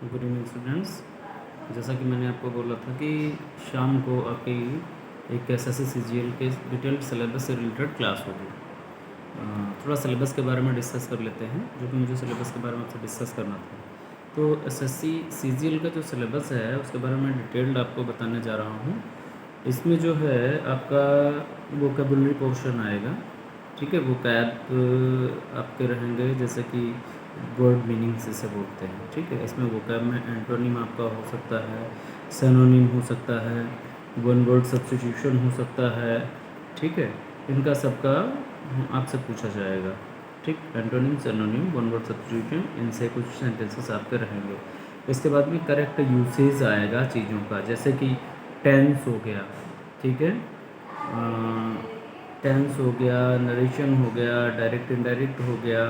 Good evening students. जैसा कि मैंने आपको बोला था कि शाम को आपकी एक एसएससी सीजीएल के डिटेल्ड सिलेबस से रिलेटेड क्लास होगी। थोड़ा सिलेबस के बारे में डिस्कस कर लेते हैं, जो कि मुझे सिलेबस के बारे में आपसे डिस्कस करना था। तो एसएससी सीजीएल का जो सिलेबस है उसके बारे में डिटेल्ड आपको बताने जा रहा हूँ। इसमें जो है आपका वोकेबुलरी पोर्शन आएगा, ठीक है। वोकैब आपके रहेंगे, जैसे कि वर्ड मीनिंग्स इसे बोलते हैं, ठीक है। इसमें वोकैब में एंटोनिम आपका हो सकता है, सिनोनिम हो सकता है, वन वर्ड सब्स्टिट्यूशन हो सकता है, ठीक है। इनका सबका आपसे पूछा जाएगा, ठीक। Antonym, synonym, one word substitution, इनसे कुछ सेंटेंसेस आपके रहेंगे। इसके बाद में करेक्ट यूसेज आएगा चीज़ों का, जैसे कि टेंस हो गया, ठीक है। टेंस हो गया, नरेशन हो गया, डायरेक्ट इनडायरेक्ट हो गया,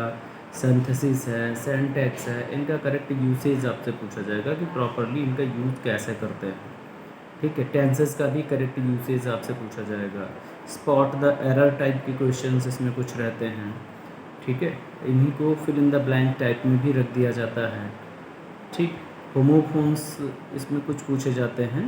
सिंथेसिस है, सेंटेक्स है। इनका करेक्ट यूसेज आपसे पूछा जाएगा कि प्रॉपरली इनका यूज कैसे करते हैं, ठीक है। टेंसेस का भी करेक्ट यूसेज आपसे पूछा जाएगा। स्पॉट द एरर टाइप के क्वेश्चंस इसमें कुछ रहते हैं, ठीक है। इन्हीं को fill in the blank type में भी रख दिया जाता है, ठीक। होमोफोन्स इसमें कुछ पूछे जाते हैं,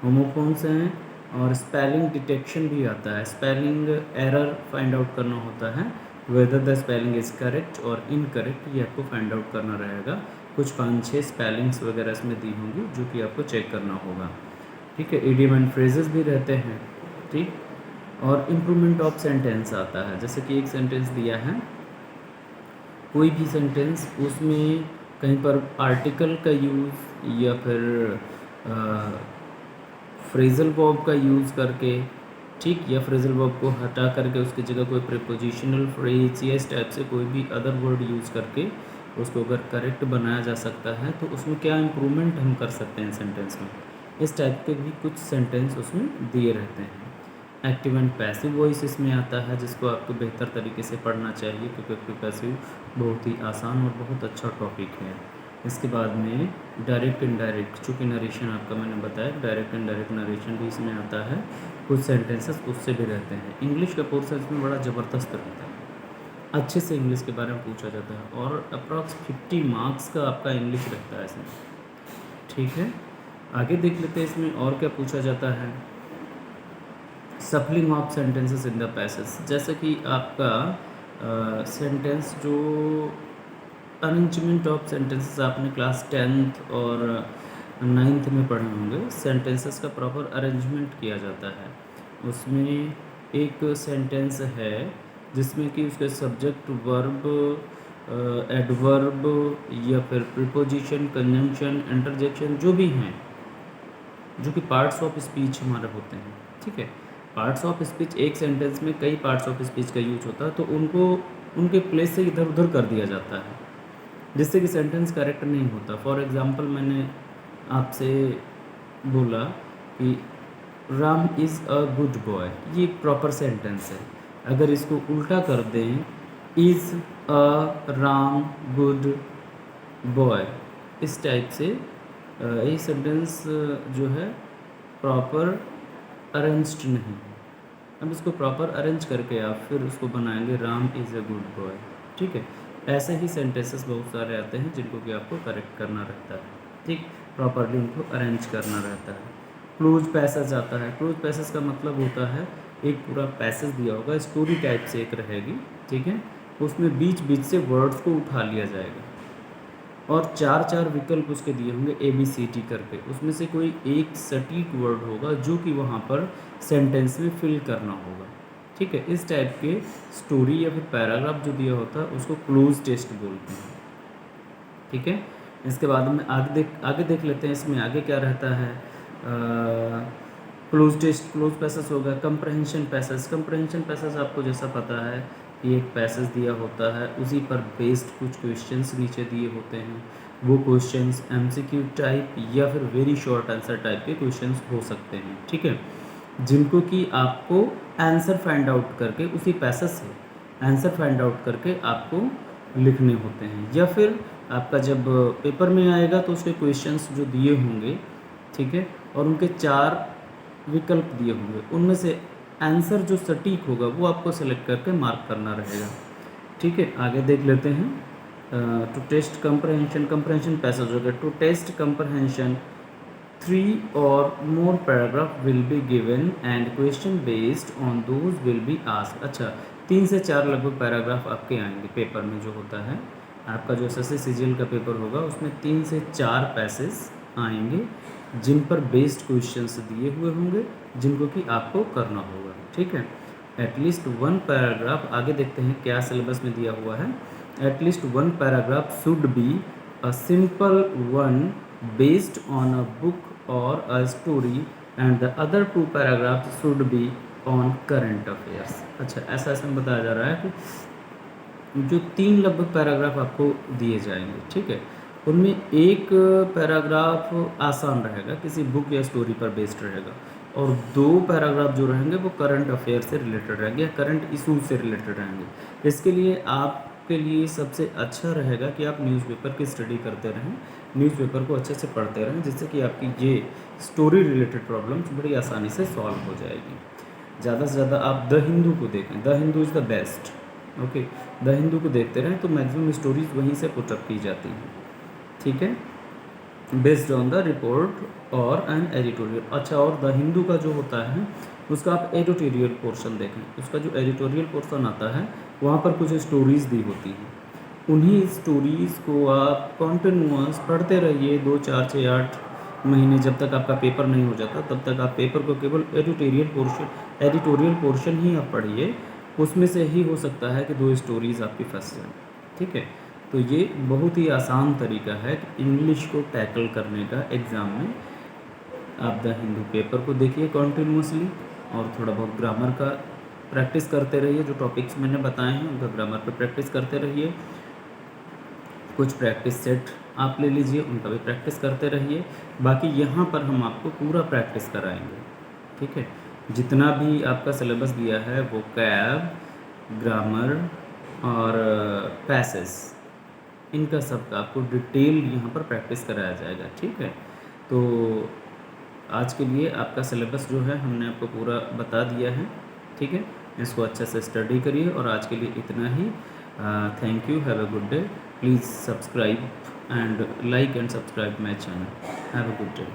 होमोफोन्स हैं। और स्पेलिंग डिटेक्शन भी आता है, स्पेलिंग एरर फाइंड आउट करना होता है, whether the spelling is correct और इनकरेक्ट, ये आपको फाइंड आउट करना रहेगा। कुछ 5-6 स्पेलिंग्स वगैरह इसमें दी होंगी जो कि आपको चेक करना होगा, ठीक है। इडियम एंड फ्रेजेस भी रहते हैं, ठीक। और इम्प्रूवमेंट ऑफ सेंटेंस आता है, जैसे कि एक सेंटेंस दिया है, कोई भी सेंटेंस, उसमें कहीं पर आर्टिकल का यूज़ या फिर फ्रेजल वर्ब का यूज़ करके, ठीक, या फ्रेजल वर्ब को हटा करके उसकी जगह कोई प्रीपोजिशनल फ्रेज या इस टाइप से कोई भी अदर वर्ड यूज़ करके उसको अगर करेक्ट बनाया जा सकता है तो उसमें क्या इम्प्रूवमेंट हम कर सकते हैं सेंटेंस में, इस टाइप के भी कुछ सेंटेंस उसमें दिए रहते हैं। एक्टिव एंड पैसिव वॉइस इसमें आता है, जिसको आपको बेहतर तरीके से पढ़ना चाहिए, क्योंकि एक्टिव पैसिव बहुत ही आसान और बहुत अच्छा टॉपिक है। इसके बाद में डायरेक्ट इनडायरेक्ट, चूँकि नरेशन आपका मैंने बताया, डायरेक्ट इनडायरेक्ट नरेशन भी इसमें आता है, कुछ सेंटेंसेस उससे भी रहते हैं। इंग्लिश का पोर्शन इसमें बड़ा ज़बरदस्त रहता है, अच्छे से इंग्लिश के बारे में पूछा जाता है, और अप्रॉक्स 50 मार्क्स का आपका इंग्लिश रहता है इसमें, ठीक है। आगे देख लेते हैं इसमें और क्या पूछा जाता है। सफलिंग of sentences in the passage, जैसे कि आपका सेंटेंस जो अरेंजमेंट ऑफ सेंटेंसेस आपने क्लास 10th और 9th में पढ़े होंगे। सेंटेंसेस का प्रॉपर अरेंजमेंट किया जाता है। उसमें एक सेंटेंस है जिसमें कि उसके सब्जेक्ट, वर्ब, एडवर्ब या फिर प्रीपोजिशन, कंजंक्शन, इंटरजेक्शन जो भी हैं, जो कि पार्ट्स ऑफ स्पीच हमारे होते हैं, ठीक है। पार्ट्स ऑफ स्पीच, एक सेंटेंस में कई पार्ट्स ऑफ स्पीच का यूज होता है, तो उनको उनके प्लेस से इधर उधर कर दिया जाता है, जिससे कि सेंटेंस करेक्ट नहीं होता। फॉर एग्ज़ाम्पल मैंने आपसे बोला कि Ram is a good boy, ये एक प्रॉपर सेंटेंस है। अगर इसको उल्टा कर दें, is a Ram good boy, इस टाइप से ये सेंटेंस जो है प्रॉपर अरेंज्ड नहीं है। अब इसको प्रॉपर अरेंज करके आप फिर उसको बनाएंगे Ram is a good boy, ठीक है। ऐसे ही सेंटेंसेस बहुत सारे आते हैं जिनको कि आपको करेक्ट करना रहता है, ठीक, प्रॉपरली उनको अरेंज करना रहता है। क्लोज पैसेज आता है। क्लोज पैसेज का मतलब होता है एक पूरा पैसेज दिया होगा, स्टोरी टाइप से एक रहेगी, ठीक है। उसमें बीच बीच से वर्ड्स को उठा लिया जाएगा और 4-4 विकल्प उसके दिए होंगे ABCD करके, उसमें से कोई एक सटीक वर्ड होगा जो कि वहाँ पर सेंटेंस में फिल करना होगा, ठीक है। इस टाइप के स्टोरी या फिर पैराग्राफ जो दिया होता है उसको क्लोज टेस्ट बोलते हैं, ठीक है। इसके बाद में आगे देख लेते हैं इसमें आगे क्या रहता है। क्लोज टेस्ट, क्लोज पैसेज होगा। कंप्रहेंशन पैसेज, कंप्रहेंशन पैसेज आपको जैसा पता है कि एक पैसेज दिया होता है, उसी पर बेस्ड कुछ क्वेश्चंस नीचे दिए होते हैं। वो क्वेश्चंस MCQ टाइप या फिर वेरी शॉर्ट आंसर टाइप के क्वेश्चंस हो सकते हैं, ठीक है, जिनको कि आपको आंसर फाइंड आउट करके उसी पैसेज से आंसर फाइंड आउट करके आपको लिखने होते हैं। या फिर आपका जब पेपर में आएगा तो उसके क्वेश्चंस जो दिए होंगे, ठीक है, और उनके 4 विकल्प दिए होंगे, उनमें से आंसर जो सटीक होगा वो आपको सेलेक्ट करके मार्क करना रहेगा, ठीक है। आगे देख लेते हैं। टू टेस्ट कंप्रहेंशन पैसेज हो गया। To test comprehension 3 or more paragraph will be given and question based on those will be asked। अच्छा, 3 से 4 लगभग पैराग्राफ आपके आएंगे पेपर में। जो होता है आपका जो एसएससी सीजीएल का पेपर होगा उसमें 3 से 4 पैसेज आएंगे जिन पर बेस्ड क्वेश्चंस दिए हुए होंगे जिनको कि आपको करना होगा। ठीक है, एटलीस्ट 1 पैराग्राफ, आगे देखते हैं क्या सिलेबस में दिया हुआ है। At least 1 paragraph should be a simple one based on a book or a story and the other 2 paragraphs should be on current affairs। अच्छा, ऐसा इसमें बताया जा रहा है कि जो 3 लगभग पैराग्राफ आपको दिए जाएंगे, ठीक है, उनमें एक पैराग्राफ आसान रहेगा, किसी बुक या स्टोरी पर बेस्ड रहेगा, और 2 पैराग्राफ जो रहेंगे वो करंट अफेयर से रिलेटेड रहेंगे या करंट इशूज से रिलेटेड रहेंगे। इसके लिए आपके लिए सबसे अच्छा रहेगा कि आप न्यूज़पेपर की स्टडी करते रहें, न्यूज़पेपर को अच्छे से पढ़ते रहें, जिससे कि आपकी ये स्टोरी रिलेटेड प्रॉब्लम्स बड़ी आसानी से सॉल्व हो जाएगी। ज़्यादा से ज़्यादा आप द हिंदू को देखें, the Hindu is the best. Okay, the Hindu को देखते रहें तो मैक्सिमम स्टोरीज वहीं से पुटअप की जाती हैं। ठीक है, बेस्ड ऑन द रिपोर्ट और एन एडिटोरियल। अच्छा, और द हिंदू का जो होता है उसका आप एडिटोरियल पोर्शन देखें, उसका जो एडिटोरियल पोर्शन आता है वहाँ पर कुछ स्टोरीज़ दी होती हैं, उन्हीं स्टोरीज़ को आप कॉन्टिन्यूअस पढ़ते रहिए 2, 4, 6, 8 महीने, जब तक आपका पेपर नहीं हो जाता तब तक आप पेपर को केवल एडिटोरियल पोर्शन ही आप पढ़िए। उसमें से ही हो सकता है कि 2 स्टोरीज़ आपकी फंस जाएँ। ठीक है, तो ये बहुत ही आसान तरीका है कि इंग्लिश को टैकल करने का एग्ज़ाम में। आप द हिंदू पेपर को देखिए कॉन्टिन्यूसली और थोड़ा बहुत ग्रामर का प्रैक्टिस करते रहिए। जो टॉपिक्स मैंने बताए हैं उनका ग्रामर पे प्रैक्टिस करते रहिए। कुछ प्रैक्टिस सेट आप ले लीजिए, उनका भी प्रैक्टिस करते रहिए। बाकी यहाँ पर हम आपको पूरा प्रैक्टिस कराएंगे। ठीक है, जितना भी आपका सिलेबस दिया है वो कैब, ग्रामर और पैसेज, इनका सबका आपको डिटेल यहाँ पर प्रैक्टिस कराया जाएगा। ठीक है, तो आज के लिए आपका सिलेबस जो है हमने आपको पूरा बता दिया है। ठीक है, इसको अच्छे से स्टडी करिए और आज के लिए इतना ही। Thank you, have a good day. Please subscribe and like and subscribe my channel. Have a good day.